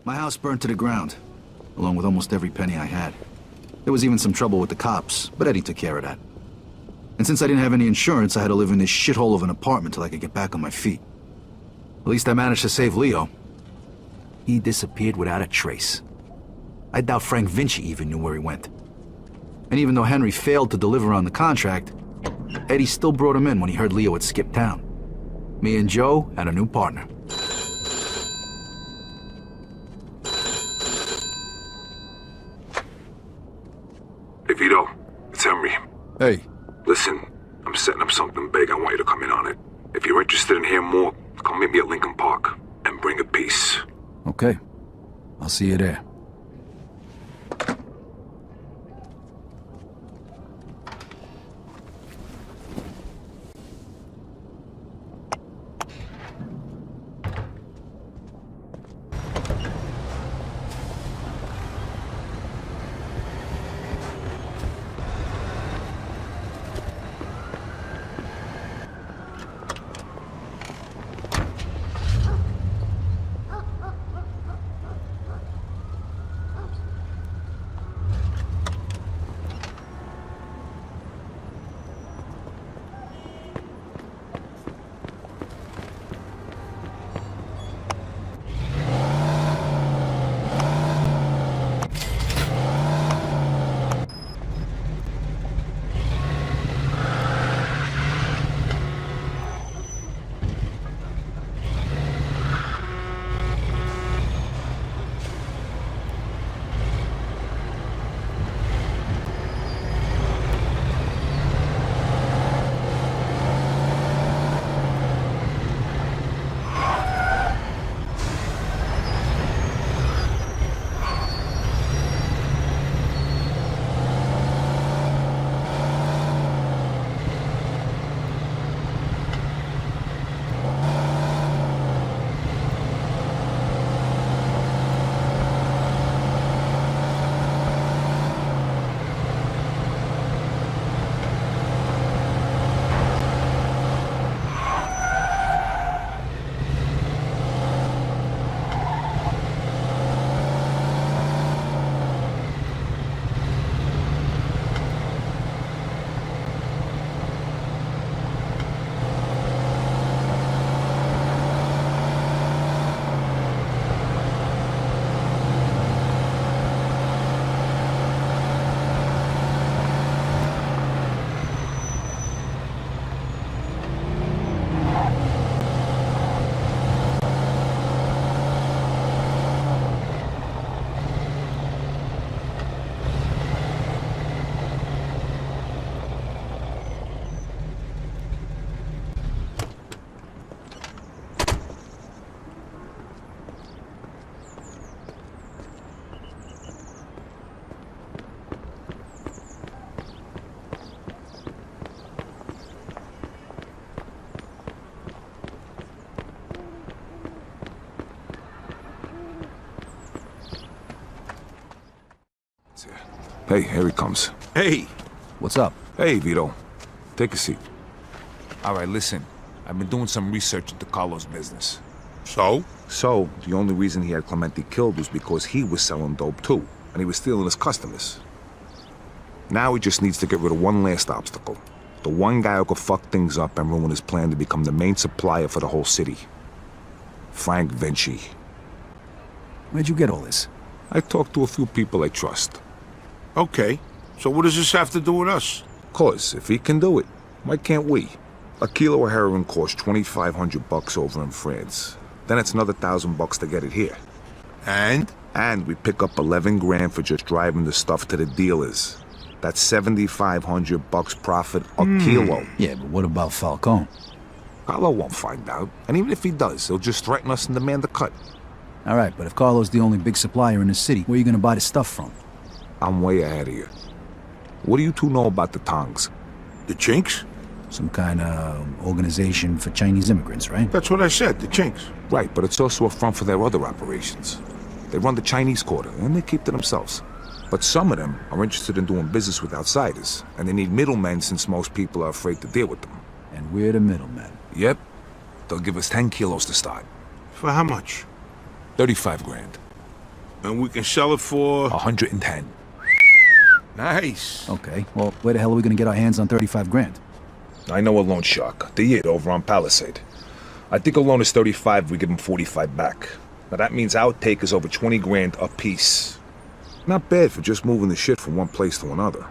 My house burned to the ground, along with almost every penny I had. There was even some trouble with the cops, but Eddie took care of that. And since I didn't have any insurance, I had to live in this shithole of an apartment till I could get back on my feet. At least I managed to save Leo. He disappeared without a trace. I doubt Frank Vinci even knew where he went. And even though Henry failed to deliver on the contract, Eddie still brought him in when he heard Leo had skipped town. Me and Joe had a new partner. Hey, Vito. It's Henry. Hey. Listen, I'm setting up something big. I want you to come in on it. If you're interested in hearing more, come meet me at Lincoln Park and bring a piece. Okay. I'll see you there. Hey, here he comes. Hey! What's up? Hey, Vito. Take a seat. All right, listen. I've been doing some research into Carlo's business. So? So, the only reason he had Clemente killed was because he was selling dope too, and he was stealing his customers. Now he just needs to get rid of one last obstacle. The one guy who could fuck things up and ruin his plan to become the main supplier for the whole city. Frank Vinci. Where'd you get all this? I talked to a few people I trust. Okay, so what does this have to do with us? 'Cause if he can do it, why can't we? A kilo of heroin costs $2,500 over in France. Then it's another $1,000 to get it here. And? And we pick up 11 grand for just driving the stuff to the dealers. That's $7,500 profit a kilo. Yeah, but what about Falcone? Carlo won't find out. And even if he does, he'll just threaten us and demand a cut. All right, but if Carlo's the only big supplier in the city, where are you gonna buy the stuff from? I'm way ahead of you. What do you two know about the Tongs? The Chinks? Some kind of organization for Chinese immigrants, right? That's what I said, the Chinks. Right, but it's also a front for their other operations. They run the Chinese quarter, and they keep to themselves. But some of them are interested in doing business with outsiders, and they need middlemen since most people are afraid to deal with them. And we're the middlemen. Yep. They'll give us 10 kilos to start. For how much? 35 grand. And we can sell it for... 110. Nice. Okay, well, where the hell are we gonna get our hands on 35 grand? I know a loan shark, the Yid over on Palisade. I think a loan is 35, we give him 45 back. Now that means our take is over 20 grand a piece. Not bad for just moving the shit from one place to another.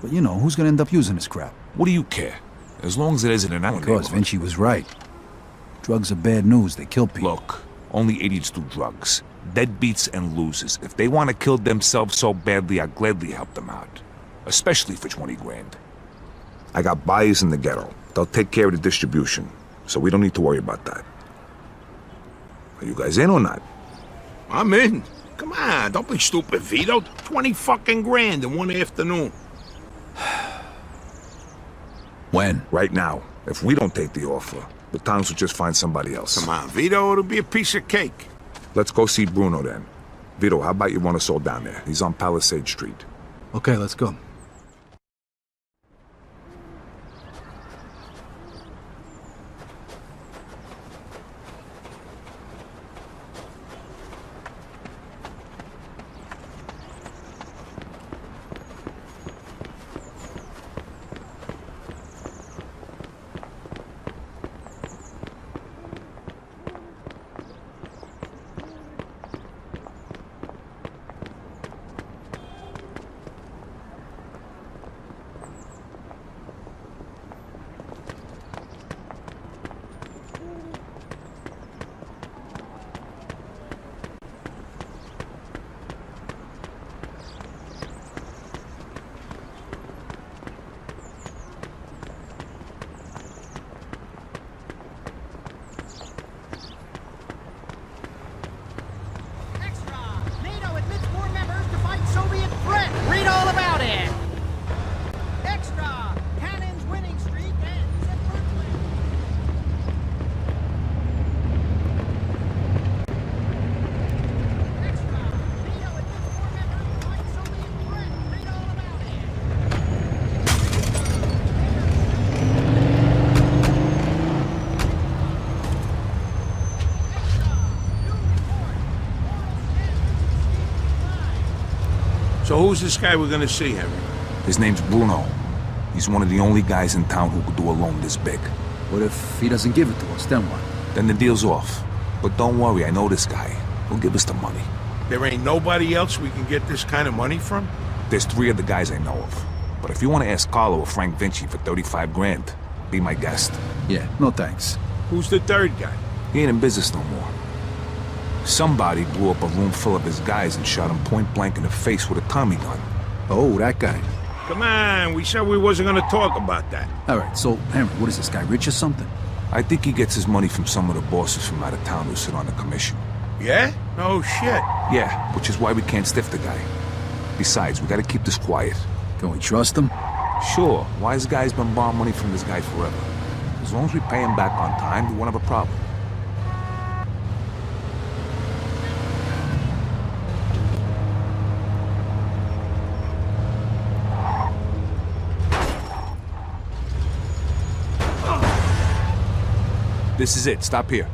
But you know, who's gonna end up using this crap? What do you care? As long as it isn't an Because outlaw. Vinci was right. Drugs are bad news, they kill people. Look, only idiots do drugs. Deadbeats and losers. If they want to kill themselves so badly, I'll gladly help them out. Especially for 20 grand. I got buyers in the ghetto. They'll take care of the distribution, so we don't need to worry about that. Are you guys in or not? I'm in. Come on, don't be stupid, Vito. 20 fucking grand in one afternoon. When? Right now. If we don't take the offer, the Tongs will just find somebody else. Come on, Vito, it'll be a piece of cake. Let's go see Bruno then. Vito, how about you run us all down there? He's on Palisade Street. Okay, let's go. So who's this guy we're gonna see, Henry? His name's Bruno. He's one of the only guys in town who could do a loan this big. What if he doesn't give it to us, then what? Then the deal's off. But don't worry, I know this guy. He'll give us the money. There ain't nobody else we can get this kind of money from? There's 3 other guys I know of. But if you want to ask Carlo or Frank Vinci for 35 grand, be my guest. Yeah, no thanks. Who's the third guy? He ain't in business no more. Somebody blew up a room full of his guys and shot him point blank in the face with a Tommy gun. Oh, that guy. Come on, we said we wasn't gonna talk about that. All right, so, Henry, what is this guy, rich or something? I think he gets his money from some of the bosses from out of town who sit on the commission. Yeah? No shit. Yeah, which is why we can't stiff the guy. Besides, we gotta keep this quiet. Can we trust him? Sure, wise guy's been borrowing money from this guy forever. As long as we pay him back on time, we won't have a problem. This is it. Stop here.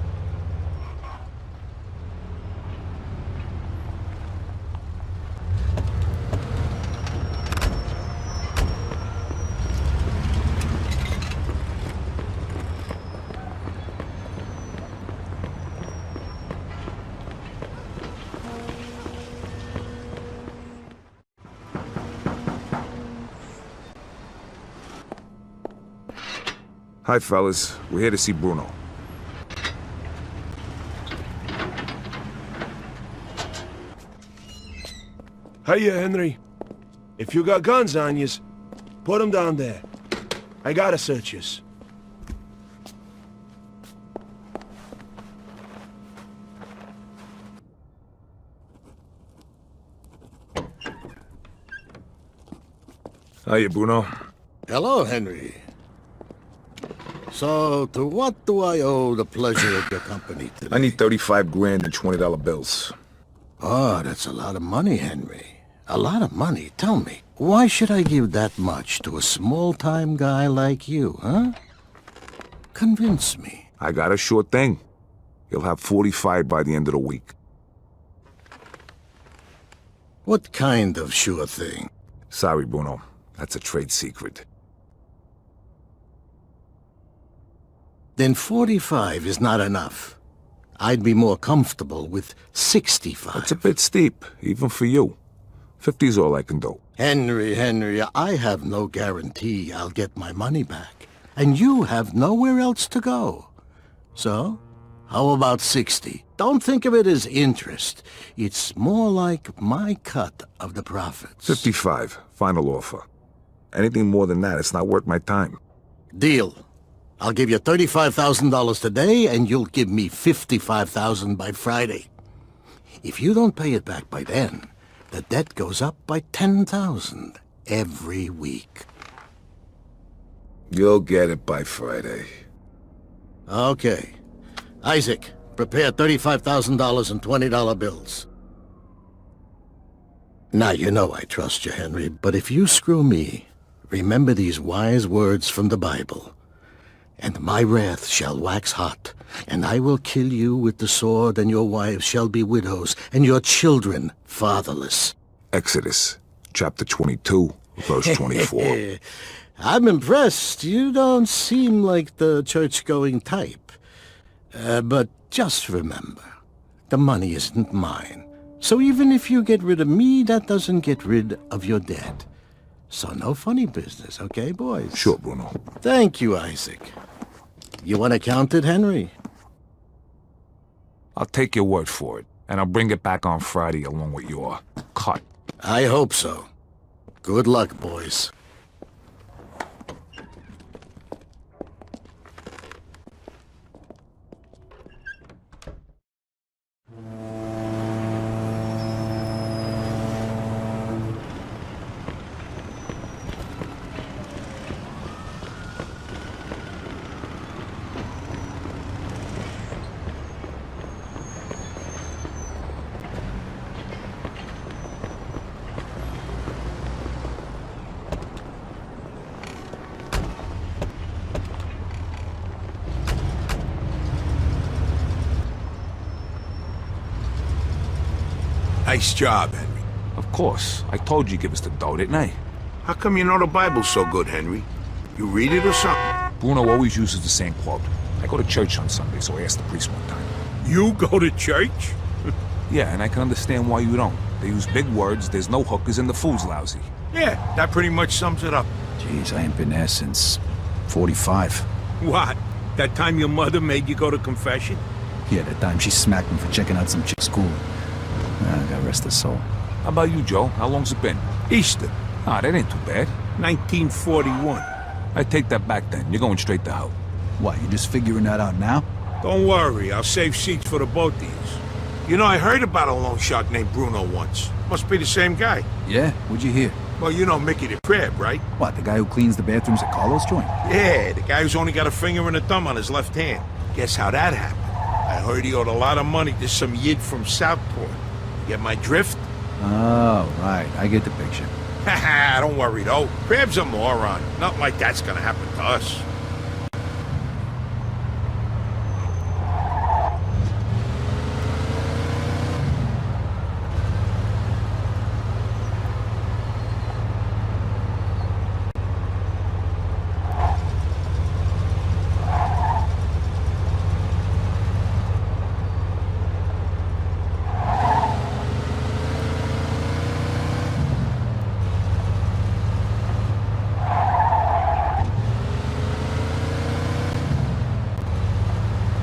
Hi, fellas. We're here to see Bruno. Hiya, Henry. If you got guns on yous, put 'em down there. I gotta search yous. Hiya, Bruno. Hello, Henry. So, to what do I owe the pleasure of your company today? I need 35 grand in $20 bills. Oh, that's a lot of money, Henry. A lot of money. Tell me, why should I give that much to a small-time guy like you, huh? Convince me. I got a sure thing. You'll have 45 by the end of the week. What kind of sure thing? Sorry, Bruno. That's a trade secret. Then 45 is not enough. I'd be more comfortable with 65. It's a bit steep, even for you. 50's all I can do. Henry, I have no guarantee I'll get my money back. And you have nowhere else to go. So, how about 60? Don't think of it as interest. It's more like my cut of the profits. 55, final offer. Anything more than that, it's not worth my time. Deal. I'll give you $35,000 today, and you'll give me $55,000 by Friday. If you don't pay it back by then, the debt goes up by $10,000 every week. You'll get it by Friday. Okay. Isaac, prepare $35,000 in $20 bills. Now, you know I trust you, Henry, but if you screw me, remember these wise words from the Bible. And my wrath shall wax hot, and I will kill you with the sword, and your wives shall be widows, and your children fatherless. Exodus, chapter 22, verse 24. I'm impressed. You don't seem like the church-going type. But just remember, the money isn't mine. So even if you get rid of me, that doesn't get rid of your debt. So no funny business, okay, boys? Sure, Bruno. Thank you, Isaac. You want to count it, Henry? I'll take your word for it, and I'll bring it back on Friday along with your cut. I hope so. Good luck, boys. Nice job, Henry. Of course. I told you give us the dough, didn't I? How come you know the Bible so good, Henry? You read it or something? Bruno always uses the same quote. I go to church on Sunday, so I asked the priest one time. You go to church? Yeah, and I can understand why you don't. They use big words, there's no hookers, and the food's lousy. Yeah, that pretty much sums it up. Jeez, I ain't been there since 45. What? That time your mother made you go to confession? Yeah, that time she smacked me for checking out some chick's school. God rest her soul. How about you, Joe? How long's it been? Easter, Ah, that ain't too bad. 1941. I take that back then. You're going straight to hell. What, you just figuring that out now? Don't worry, I'll save seats for the both of yous. You know, I heard about a loan shark named Bruno once. Must be the same guy. Yeah? What'd you hear? Well, you know Mickey the Crab, right? What, the guy who cleans the bathrooms at Carlos' joint? Yeah, the guy who's only got a finger and a thumb on his left hand. Guess how that happened? I heard he owed a lot of money to some yid from Southport. Get my drift? Oh, right. I get the picture. Haha, don't worry though. Crab's a moron. Nothing like that's gonna happen to us.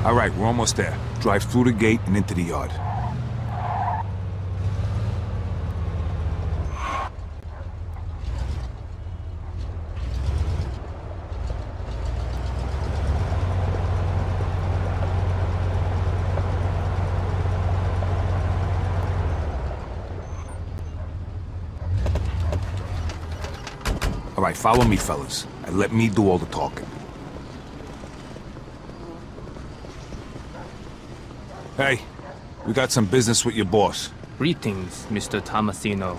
All right, we're almost there. Drive through the gate and into the yard. All right, follow me, fellas, and let me do all the talking. Hey, we got some business with your boss. Greetings, Mr. Tomasino.